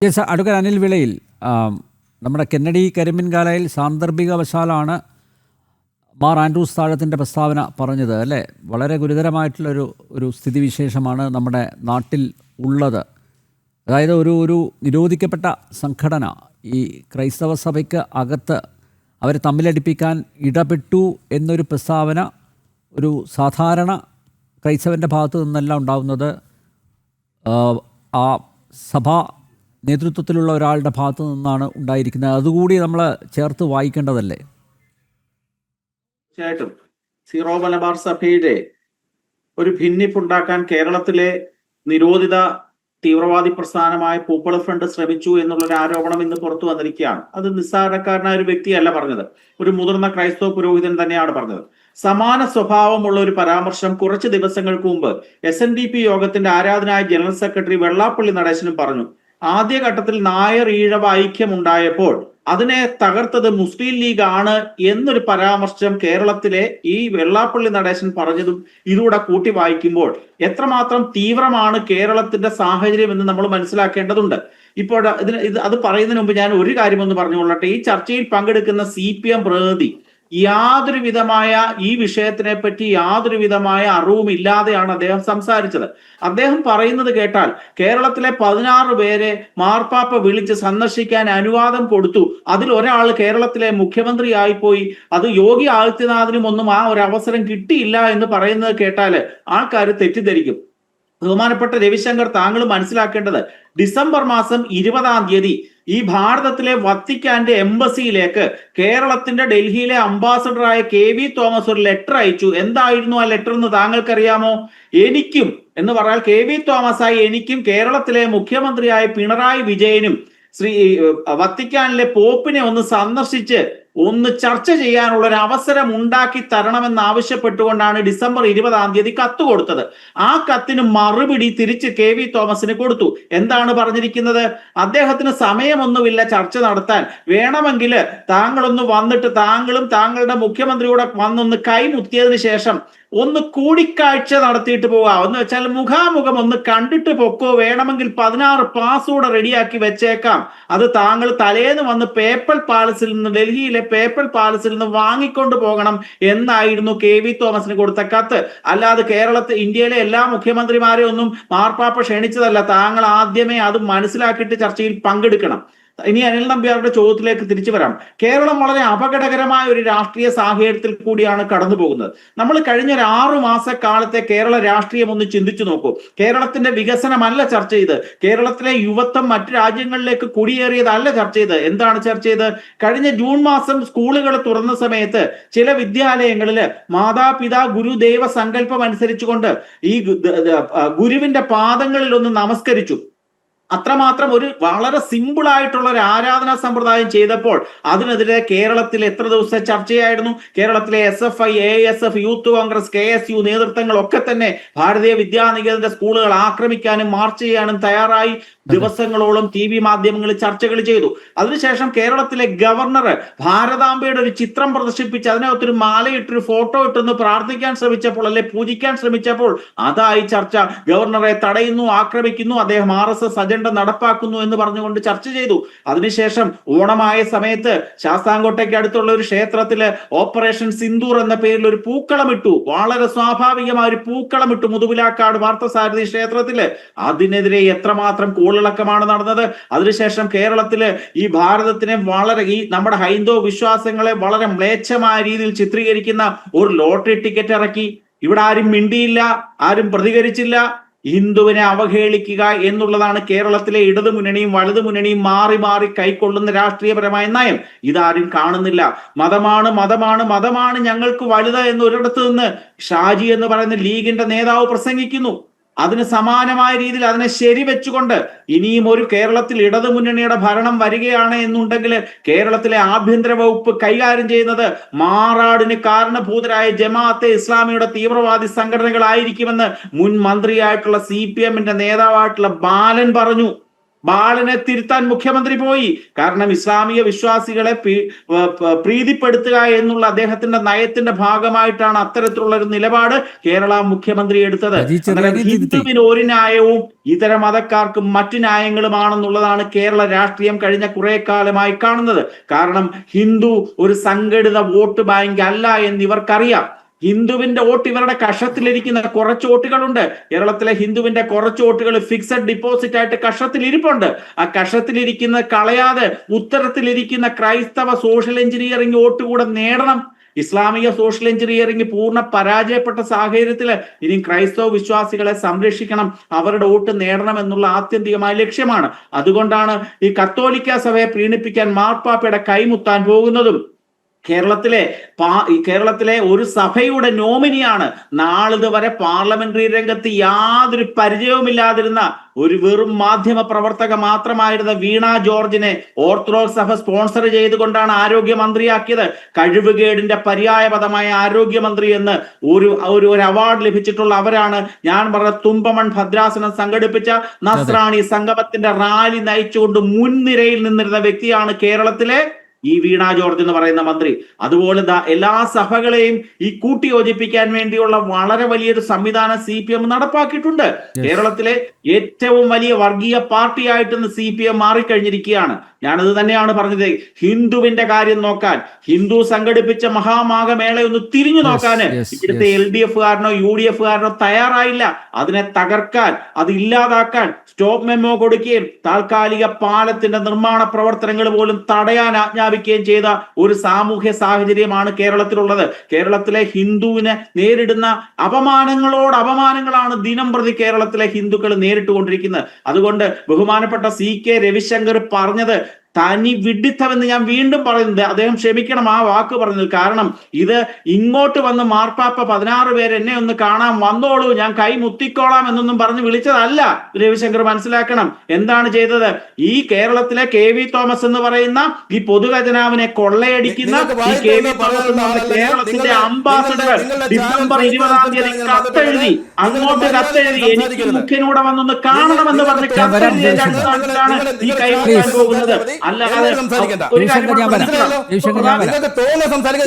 Yes, advocate Anil വിളയിൽ, നമ്മുടെ Kennedy കരിമ്പിൻകാലയിൽ സാന്ദർഭികവശാലാണ് Mar Andrews താഴത്തിൻ്റെ പ്രസ്താവന പറഞ്ഞത് അല്ലേ? വളരെ ഗുരുതരമായിട്ടുള്ളൊരു ഒരു സ്ഥിതിവിശേഷമാണ് നമ്മുടെ നാട്ടിൽ ഉള്ളത്. അതായത് ഒരു നിരോധിക്കപ്പെട്ട സംഘടന ഈ ക്രൈസ്തവ സഭയ്ക്ക് അകത്ത് അവരെ തമ്മിലടിപ്പിക്കാൻ ഇടപെട്ടു എന്നൊരു പ്രസ്താവന ഒരു സാധാരണ ക്രൈസ്തവൻ്റെ ഭാഗത്തു നിന്നല്ല ഉണ്ടാകുന്നത്, ആ സഭാ നേതൃത്വത്തിലുള്ള ഒരാളുടെ ഭാഗത്തു നിന്നാണ് ഉണ്ടായിരിക്കുന്നത്. അതുകൂടി നമ്മൾ ചേർത്ത് വായിക്കേണ്ടതല്ലേ? തീർച്ചയായിട്ടും സീറോ മലബാർ സഭയുടെ ഒരു ഭിന്നിപ്പുണ്ടാക്കാൻ കേരളത്തിലെ നിരോധിത തീവ്രവാദി പ്രസ്ഥാനമായ പൂപ്പള ഫ്രണ്ട് ശ്രമിച്ചു എന്നുള്ളൊരു ആരോപണം ഇന്ന് പുറത്തു വന്നിരിക്കുകയാണ്. അത് നിസ്സാരക്കാരനായ ഒരു വ്യക്തിയല്ല പറഞ്ഞത്, ഒരു മുതിർന്ന ക്രൈസ്തവ പുരോഹിതൻ തന്നെയാണ് പറഞ്ഞത്. സമാന സ്വഭാവമുള്ള ഒരു പരാമർശം കുറച്ച് ദിവസങ്ങൾക്ക് മുമ്പ് SNDP യോഗത്തിന്റെ ആരാധനായ ജനറൽ സെക്രട്ടറി വെള്ളാപ്പള്ളി നടേശനും പറഞ്ഞു. ആദ്യഘട്ടത്തിൽ നായർ ഈഴവ ഐക്യമുണ്ടായപ്പോൾ അതിനെ തകർത്തത് മുസ്ലിം ലീഗ് ആണ് എന്നൊരു പരാമർശം കേരളത്തിലെ ഈ വെള്ളാപ്പള്ളി നടേശൻ പറഞ്ഞതും ഇതുകൂടെ കൂട്ടി വായിക്കുമ്പോൾ എത്രമാത്രം തീവ്രമാണ് കേരളത്തിന്റെ സാഹചര്യം എന്ന് നമ്മൾ മനസ്സിലാക്കേണ്ടതുണ്ട്. ഇപ്പോൾ അത് പറയുന്നതിന് മുമ്പ് ഞാൻ ഒരു കാര്യം ഒന്ന് പറഞ്ഞുകൊള്ളട്ടെ. ഈ ചർച്ചയിൽ പങ്കെടുക്കുന്ന CPM പ്രതിനിധി യാതൊരു വിധമായ ഈ വിഷയത്തിനെ പറ്റി യാതൊരു വിധമായ അറിവും ഇല്ലാതെയാണ് അദ്ദേഹം സംസാരിച്ചത്. അദ്ദേഹം പറയുന്നത് കേട്ടാൽ കേരളത്തിലെ 16 പേരെ മാർപ്പാപ്പ വിളിച്ച് സന്ദർശിക്കാൻ അനുവാദം കൊടുത്തു, അതിൽ ഒരാൾ കേരളത്തിലെ മുഖ്യമന്ത്രിയായി പോയി, അത് യോഗി ആദിത്യനാഥിനും ഒന്നും ആ ഒരു അവസരം കിട്ടിയില്ല എന്ന് പറയുന്നത് കേട്ടാല് ആൾക്കാർ തെറ്റിദ്ധരിക്കും. ബഹുമാനപ്പെട്ട രവിശങ്കർ, താങ്കൾ മനസ്സിലാക്കേണ്ടത് ഡിസംബർ മാസം 20-ാം തീയതി ഈ ഭാരതത്തിലെ വത്തിക്കാന്റെ എംബസിയിലേക്ക് കേരളത്തിന്റെ ഡൽഹിയിലെ അംബാസഡറായ KV തോമസ് ഒരു ലെറ്റർ അയച്ചു. എന്തായിരുന്നു ആ ലെറ്റർ എന്ന് താങ്കൾക്കറിയാമോ? എനിക്കും എന്ന് പറഞ്ഞാൽ KV തോമസായി എനിക്കും കേരളത്തിലെ മുഖ്യമന്ത്രിയായ പിണറായി വിജയനും വത്തിക്കാനിലെ പോപ്പിനെ ഒന്ന് സന്ദർശിച്ച് ഒന്ന് ചർച്ച ചെയ്യാനുള്ള ഒരു അവസരം ഉണ്ടാക്കി തരണമെന്ന് ആവശ്യപ്പെട്ടുകൊണ്ടാണ് ഡിസംബർ 20-ാം തീയതി കത്ത് കൊടുത്തത്. ആ കത്തിന് മറുപടി തിരിച്ച് KV തോമസിന് കൊടുത്തു. എന്താണ് പറഞ്ഞിരിക്കുന്നത്? അദ്ദേഹത്തിന് സമയമൊന്നുമില്ല ചർച്ച നടത്താൻ, വേണമെങ്കിൽ താങ്കളൊന്ന് വന്നിട്ട് താങ്കളും താങ്കളുടെ മുഖ്യമന്ത്രിയോടെ വന്നൊന്ന് കൈമുത്തിയതിനു ശേഷം ഒന്ന് കൂടിക്കാഴ്ച നടത്തിയിട്ട് പോവുക, എന്ന് വെച്ചാൽ മുഖാമുഖം ഒന്ന് കണ്ടിട്ട് പൊക്കോ, വേണമെങ്കിൽ 16 പാസ്വേഡ് റെഡിയാക്കി വെച്ചേക്കാം, അത് താങ്കൾ തലേന്ന് വന്ന് പേപ്പൽ പാലസിൽ നിന്ന്, ഡൽഹിയിലെ പേപ്പൽ പാലസിൽ നിന്ന് വാങ്ങിക്കൊണ്ട് പോകണം എന്നായിരുന്നു KV തോമസിന് കൊടുത്ത കത്ത്. അല്ലാതെ ഇന്ത്യയിലെ എല്ലാ മുഖ്യമന്ത്രിമാരെ ഒന്നും മാർപ്പാപ്പ ക്ഷണിച്ചതല്ല. താങ്കൾ ആദ്യമേ അത് മനസ്സിലാക്കിയിട്ട് ചർച്ചയിൽ പങ്കെടുക്കണം. ഇനി അനിൽ നമ്പ്യാരുടെ ചോദ്യത്തിലേക്ക് തിരിച്ചു വരാം. കേരളം വളരെ അപകടകരമായ ഒരു രാഷ്ട്രീയ സാഹചര്യത്തിൽ കൂടിയാണ് കടന്നു പോകുന്നത്. നമ്മൾ കഴിഞ്ഞ ഒരു 6 മാസക്കാലത്തെ കേരള രാഷ്ട്രീയം ഒന്ന് ചിന്തിച്ചു നോക്കൂ. കേരളത്തിന്റെ വികസനമല്ല ചർച്ച ചെയ്ത്, കേരളത്തിലെ യുവത്വം മറ്റു രാജ്യങ്ങളിലേക്ക് കുടിയേറിയതല്ല ചർച്ച ചെയ്ത്. എന്താണ് ചർച്ച ചെയ്ത്? കഴിഞ്ഞ ജൂൺ മാസം സ്കൂളുകൾ തുറന്ന സമയത്ത് ചില വിദ്യാലയങ്ങളിൽ മാതാപിതാ ഗുരുദേവ സങ്കല്പം അനുസരിച്ചുകൊണ്ട് ഈ ഗുരുവിന്റെ പാദങ്ങളിൽ ഒന്ന് നമസ്കരിച്ചു. അത്രമാത്രം ഒരു വളരെ സിമ്പിൾ ആയിട്ടുള്ള ഒരു ആരാധനാ സമ്പ്രദായം ചെയ്തപ്പോൾ അതിനെതിരെ കേരളത്തിൽ എത്ര ദിവസത്തെ ചർച്ചയായിരുന്നു? കേരളത്തിലെ SFI, ASF, youth Congress, KSU നേതൃത്വങ്ങളൊക്കെ തന്നെ ഭാരതീയ വിദ്യാനികേതന്റെ സ്കൂളുകൾ ആക്രമിക്കാനും മാർച്ച് ചെയ്യാനും തയ്യാറായി ദിവസങ്ങളോളം TV മാധ്യമങ്ങളിൽ ചർച്ചകൾ ചെയ്തു. അതിനുശേഷം കേരളത്തിലെ ഗവർണർ ഭാരതാംബയുടെ ഒരു ചിത്രം പ്രദർശിപ്പിച്ച് അതിനകത്തൊരു മാലയിട്ടൊരു ഫോട്ടോ ഇട്ടൊന്ന് പ്രാർത്ഥിക്കാൻ ശ്രമിച്ചപ്പോൾ, അല്ലെ പൂജിക്കാൻ ശ്രമിച്ചപ്പോൾ അതായി ചർച്ച. ഗവർണറെ തടയുന്നു, ആക്രമിക്കുന്നു, അദ്ദേഹം RSS അജണ്ട നടപ്പാക്കുന്നു എന്ന് പറഞ്ഞുകൊണ്ട് ചർച്ച ചെയ്തു. അതിനുശേഷം ഓണമായ സമയത്ത് ശാസ്താംകോട്ടയ്ക്ക് അടുത്തുള്ള ഒരു ക്ഷേത്രത്തില് ഓപ്പറേഷൻ സിന്ദൂർ എന്ന പേരിൽ ഒരു പൂക്കളമിട്ടു. വളരെ സ്വാഭാവികമായ ഒരു പൂക്കളമിട്ടു മുതുപിലാക്കാട് പാർത്ഥസാരഥി ക്ഷേത്രത്തില്. അതിനെതിരെ എത്രമാത്രം കോളിളക്കമാണ് നടന്നത്. അതിനുശേഷം കേരളത്തില് ഈ ഭാരതത്തിനെ വളരെ, ഈ നമ്മുടെ ഹൈന്ദവ വിശ്വാസങ്ങളെ വളരെ മ്ലേച്ഛമായ രീതിയിൽ ചിത്രീകരിക്കുന്ന ഒരു ലോട്ടറി ടിക്കറ്റ് ഇറക്കി. ഇവിടെ ആരും മിണ്ടിയില്ല, ആരും പ്രതികരിച്ചില്ല. ഹിന്ദുവിനെ അവഹേളിക്കുക എന്നുള്ളതാണ് കേരളത്തിലെ ഇടതുമുന്നണിയും വലതുമുന്നണിയും മാറി മാറി കൈക്കൊള്ളുന്ന രാഷ്ട്രീയപരമായ നയം. ഇതാരും കാണുന്നില്ല. മതമാണ് മതമാണ് മതമാണ് ഞങ്ങൾക്ക് വലുത് എന്ന് ഒരിടത്ത് നിന്ന് ഷാജി എന്ന് പറയുന്ന ലീഗിന്റെ നേതാവ് പ്രസംഗിക്കുന്നു. അതിന് സമാനമായ രീതിയിൽ അതിനെ ശരിവെച്ചുകൊണ്ട് ഇനിയും ഒരു കേരളത്തിൽ ഇടതുമുന്നണിയുടെ ഭരണം വരികയാണ് എന്നുണ്ടെങ്കിൽ കേരളത്തിലെ ആഭ്യന്തര വകുപ്പ് കൈകാര്യം ചെയ്യുന്നത് മാറാടിന് കാരണഭൂതരായ ജമാഅത്തെ ഇസ്ലാമിയുടെ തീവ്രവാദി സംഘടനകളായിരിക്കുമെന്ന് മുൻ മന്ത്രിയായിട്ടുള്ള CPM നേതാവായിട്ടുള്ള ബാലൻ പറഞ്ഞു. ബാലനെ തിരുത്താൻ മുഖ്യമന്ത്രി പോയി. കാരണം ഇസ്ലാമിക വിശ്വാസികളെ പ്രീതിപ്പെടുത്തുക എന്നുള്ള അദ്ദേഹത്തിന്റെ നയത്തിന്റെ ഭാഗമായിട്ടാണ് അത്തരത്തിലുള്ള ഒരു നിലപാട് കേരള മുഖ്യമന്ത്രി എടുത്തത്. ഹിന്ദുവിന് ഒരു ന്യായവും ഇതര മതക്കാർക്ക് മറ്റു ന്യായങ്ങളുമാണെന്നുള്ളതാണ് കേരള രാഷ്ട്രീയം കഴിഞ്ഞ കുറെ കാലമായി കാണുന്നത്. കാരണം ഹിന്ദു ഒരു സംഘടിത വോട്ട് ബാങ്ക് അല്ല എന്ന് ഇവർക്കറിയാം. ഹിന്ദുവിന്റെ വോട്ട് ഇവരുടെ കഷത്തിലിരിക്കുന്ന കുറച്ച് വോട്ടുകളുണ്ട്. കേരളത്തിലെ ഹിന്ദുവിന്റെ കുറച്ച് വോട്ടുകൾ ഫിക്സഡ് ഡിപ്പോസിറ്റ് ആയിട്ട് കഷത്തിൽ ഇരിപ്പുണ്ട്. ആ കഷത്തിലിരിക്കുന്ന കളയാതെ ഉത്തരത്തിലിരിക്കുന്ന ക്രൈസ്തവ സോഷ്യൽ എഞ്ചിനീയറിംഗ് വോട്ട് കൂടെ നേടണം. ഇസ്ലാമിക സോഷ്യൽ എഞ്ചിനീയറിംഗ് പൂർണ്ണ പരാജയപ്പെട്ട സാഹചര്യത്തിൽ ഇനി ക്രൈസ്തവ വിശ്വാസികളെ സംരക്ഷിക്കണം, അവരുടെ വോട്ട് നേടണം എന്നുള്ള ആത്യന്തികമായ ലക്ഷ്യമാണ്. അതുകൊണ്ടാണ് ഈ കത്തോലിക്ക സഭയെ പ്രീണിപ്പിക്കാൻ മാർപ്പാപ്പയുടെ കൈമുത്താൻ പോകുന്നതും. കേരളത്തിലെ ഒരു സഭയുടെ നോമിനിയാണ് നാളിതുവരെ പാർലമെന്ററി രംഗത്ത് യാതൊരു പരിചയവുമില്ലാതിരുന്ന ഒരു വെറും മാധ്യമ പ്രവർത്തക മാത്രമായിരുന്ന വീണ ജോർജിനെ ഓർത്തഡോക്സ് സഭ സ്പോൺസർ ചെയ്തുകൊണ്ടാണ് ആരോഗ്യമന്ത്രിയാക്കിയത്. കഴിവുകേടിന്റെ പര്യായപദമായ ആരോഗ്യമന്ത്രി എന്ന് ഒരു അവാർഡ് ലഭിച്ചിട്ടുള്ള അവരാണ്. ഞാൻ പറഞ്ഞ തുമ്പമൺ ഭദ്രാസനം സംഘടിപ്പിച്ച നസ്രാണി സംഗമത്തിന്റെ റാലി നയിച്ചുകൊണ്ട് മുൻനിരയിൽ നിന്നിരുന്ന വ്യക്തിയാണ് കേരളത്തിലെ ഈ വീണ ജോർജ് എന്ന് പറയുന്ന മന്ത്രി. അതുപോലെ എല്ലാ സഭകളെയും ഈ കൂട്ടിയോജിപ്പിക്കാൻ വേണ്ടിയുള്ള വളരെ വലിയൊരു സംവിധാനം CPM നടപ്പാക്കിയിട്ടുണ്ട്. കേരളത്തിലെ ഏറ്റവും വലിയ വർഗീയ പാർട്ടിയായിട്ട് CPM മാറിക്കഴിഞ്ഞിരിക്കുകയാണ്. ഞാനത് തന്നെയാണ് പറഞ്ഞത്. ഹിന്ദുവിന്റെ കാര്യം നോക്കാൻ, ഹിന്ദു സംഘടിപ്പിച്ച മഹാമാഘമേള ഒന്ന് തിരിഞ്ഞു നോക്കാൻ ഇവിടുത്തെ LDF-കാരനോ UDF-കാരനോ തയ്യാറായില്ല. അതിനെ തകർക്കാൻ, അത് ഇല്ലാതാക്കാൻ സ്റ്റോപ്പ് മെമ്മോ കൊടുക്കുകയും താൽക്കാലിക പാലത്തിന്റെ നിർമ്മാണ പ്രവർത്തനങ്ങൾ പോലും തടയാൻ ആജ്ഞാപിക്കുകയും ചെയ്ത ഒരു സാമൂഹ്യ സാഹചര്യമാണ് കേരളത്തിലുള്ളത്. കേരളത്തിലെ ഹിന്ദുവിനെ നേരിടുന്ന അപമാനങ്ങളാണ് ദിനം പ്രതി കേരളത്തിലെ ഹിന്ദുക്കൾ നേരിട്ടുകൊണ്ടിരിക്കുന്നത്. അതുകൊണ്ട് ബഹുമാനപ്പെട്ട CK രവിശങ്കർ പറഞ്ഞത് തനി വിഡിത്തമെന്ന് ഞാൻ വീണ്ടും പറയുന്നത്, അദ്ദേഹം ക്ഷമിക്കണം ആ വാക്ക് പറഞ്ഞത്. കാരണം ഇത് ഇങ്ങോട്ട് വന്ന് മാർപ്പാപ്പ 16 പേര് എന്നെ ഒന്ന് കാണാൻ വന്നോളൂ, ഞാൻ കൈ മുത്തിക്കോളാം എന്നൊന്നും പറഞ്ഞ് വിളിച്ചതല്ല. രവിശങ്കർ മനസ്സിലാക്കണം എന്താണ് ചെയ്തത്. ഈ കേരളത്തിലെ KV തോമസ് എന്ന് പറയുന്ന ഈ പൊതുഖജനാവിനെ കൊള്ളയടിക്കുന്ന ഈ KV തോമസ് എന്ന് പറയുന്ന കേരളത്തിന്റെ അംബാസഡർ ഡിസംബർ 20-ാം തീയതി കത്തെഴുതി, അങ്ങോട്ട് കത്തെഴുതി എനിക്ക് മുഖ്യനൂടെ വന്നൊന്ന് കാണണമെന്ന് പറഞ്ഞ് കത്തെഴുതിയതിന്റെ അടിസ്ഥാനത്തിലാണ് ഈ കൈമാറാൻ പോകുന്നത്. അല്ലാതെ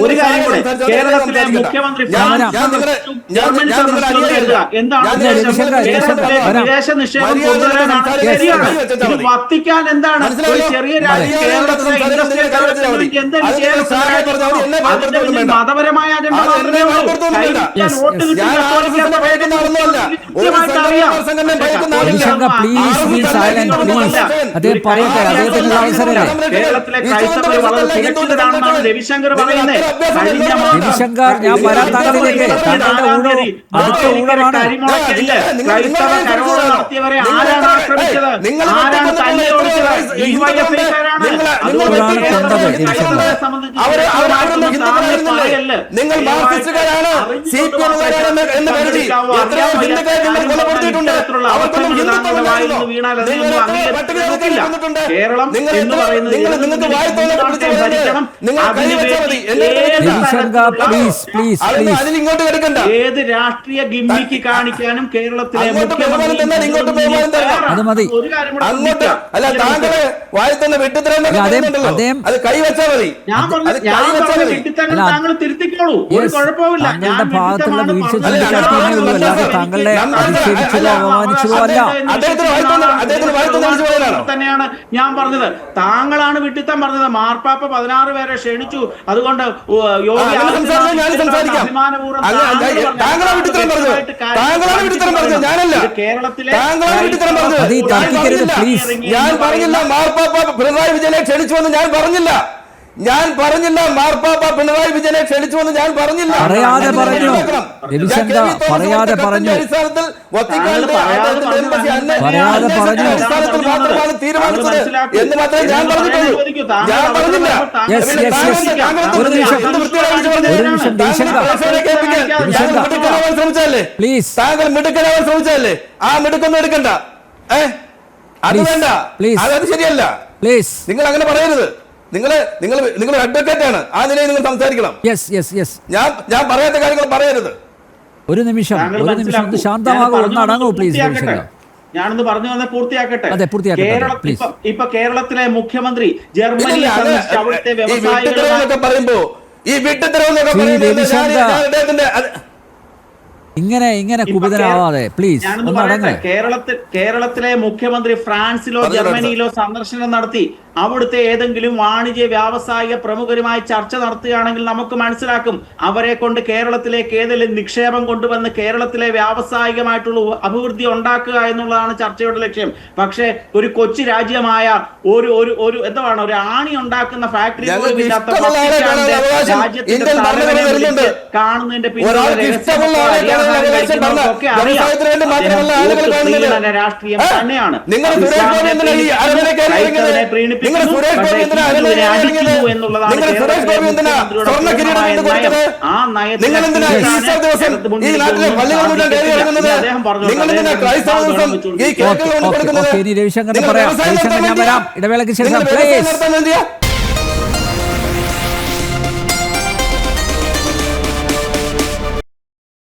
ഒരു കാര്യം കേരളത്തിലെ മുഖ്യമന്ത്രി എന്താണ് വിദേശ നിക്ഷേപം കൊണ്ടുവരാനാണ്. ശരിയാണ്. വത്തിക്കാൻ എന്താണ് ഒരു ചെറിയ രാജ്യം കേരളത്തിലെ ഇൻഡസ്ട്രിയൽ എന്തെങ്കിലും ചെയ്യാൻ മതപരമായ അജണ്ട മാത്രമേ ഉള്ളൂ. വോട്ട് കേരളത്തിലെ ക്രൈസ്തവർ വളരെ സുരക്ഷിതരാണെന്നാണ് രവിശങ്കർ പറയുന്നത്. രവിശങ്കർ, ഞാൻ വരാൻ താങ്കളിലേക്ക് ക്രൈസ്തവ കരോളം നടത്തിയവരെ ആരാണ് ആക്രമിച്ചത്? ആരാണ് തല്ലി ഓടിച്ചത്? DYFI-ക്കാരാണ്. നിങ്ങൾ മാർക്സിസ്റ്റുകാരാണ്, CPM-കാരാണ് എന്ന് കരുതി എത്രയോ ഹിന്ദുക്കാരെ നിങ്ങൾ കൊലപ്പെടുത്തിയിട്ടുണ്ട്. അവർക്കൊന്നും ഹിന്ദുത്വമില്ലായിരുന്നു. കേരളം എന്ന് പറയുന്നത് ഏത് രാഷ്ട്രീയ ഗിമ്മിക്ക് കാണിക്കാനും കേരളത്തിലെ അല്ല താങ്കള് വായത്തുന്ന വെട്ടിത്തരം അത് കൈവച്ചാ മതി. താങ്കൾ തിരുത്തിക്കോളൂ, ഒരു കുഴപ്പമില്ല. തന്നെയാണ് ഞാൻ പറഞ്ഞത്. താങ്കളാണ് വിട്ടിത്തം പറഞ്ഞത്. മാർപ്പാപ്പ 16 പേരെ ക്ഷണിച്ചു, അതുകൊണ്ട് കേരളത്തിലെ ഞാൻ പറഞ്ഞില്ല മാർപ്പാപ്പ പിണറായി വിജയനെ ക്ഷണിച്ചുവെന്ന് ഞാൻ പറഞ്ഞില്ല. മാർപ്പാപ്പ പിണറായി വിജയനെ ക്ഷണിച്ചുവെന്ന് ഞാൻ പറഞ്ഞില്ല. പറയാതെ പറഞ്ഞു. മാത്രമാണ് തീരുമാനിച്ചത് എന്ന് മാത്രമേ ഞാൻ പറഞ്ഞിട്ടുള്ളൂ. ഞാൻ പറഞ്ഞില്ല. താങ്കൾ മിടുക്കനാവാൻ ശ്രമിച്ചല്ലേ? ആ മിടുക്കൊന്നും എടുക്കണ്ട. അത് വേണ്ട, അത് ശരിയല്ല. നിങ്ങൾ അങ്ങനെ പറയരുത്. നിങ്ങൾ അഡ്വക്കേറ്റ് ആണ്, ആ നിലയിൽ നിങ്ങൾ സംസാരിക്കണം. ഞാൻ പറയാത്ത കാര്യങ്ങൾ പറയരുത്. ഒരു നിമിഷം ശാന്തമാകും, ഒന്ന് അടങ്ങൂ പ്ലീസ്. ഞാനൊന്ന് പറഞ്ഞു വന്ന പൂർത്തിയാക്കട്ടെ. അതെ, പൂർത്തിയാക്കട്ടെ, കേരളത്തിൽ please. ഇപ്പൊ കേരളത്തിലെ മുഖ്യമന്ത്രി ജർമ്മനിയിൽ സന്ദർശിച്ച അവിടുത്തെ വ്യവസായികളൊക്കെ പറയുമ്പോ ഈ വിട്ടുത്തരവെന്നൊക്കെ ശ്രീ പറയുന്നത് രവിശങ്കർ ഇങ്ങനെ കുപിതനാവാതെ പ്ലീസ് ഒന്ന് അടങ്ങ്. കേരളത്തിലെ മുഖ്യമന്ത്രി ഫ്രാൻസിലോ ജർമ്മനിയിലോ സന്ദർശനം നടത്തി അവിടുത്തെ ഏതെങ്കിലും വാണിജ്യ വ്യാവസായിക പ്രമുഖരുമായി ചർച്ച നടത്തുകയാണെങ്കിൽ നമുക്ക് മനസ്സിലാക്കും അവരെ കൊണ്ട് കേരളത്തിലേക്ക് ഏതെങ്കിലും നിക്ഷേപം കൊണ്ടുവന്ന് കേരളത്തിലെ വ്യാവസായികമായിട്ടുള്ള അഭിവൃദ്ധി ഉണ്ടാക്കുക എന്നുള്ളതാണ് ചർച്ചയുടെ ലക്ഷ്യം. പക്ഷേ ഒരു കൊച്ചു രാജ്യമായ ഒരു എന്താണ് ഒരു ആണി ഉണ്ടാക്കുന്ന ഫാക്ടറി പോലും ഇല്ലാത്ത രാജ്യത്തിന്റെ കാണുന്നതിന്റെ രാഷ്ട്രീയം തന്നെയാണ്. രവിശങ്കറിന് പറയാം. രവിശങ്കർ ഞാൻ വരാം ഇടവേളയ്ക്ക് ശേഷം.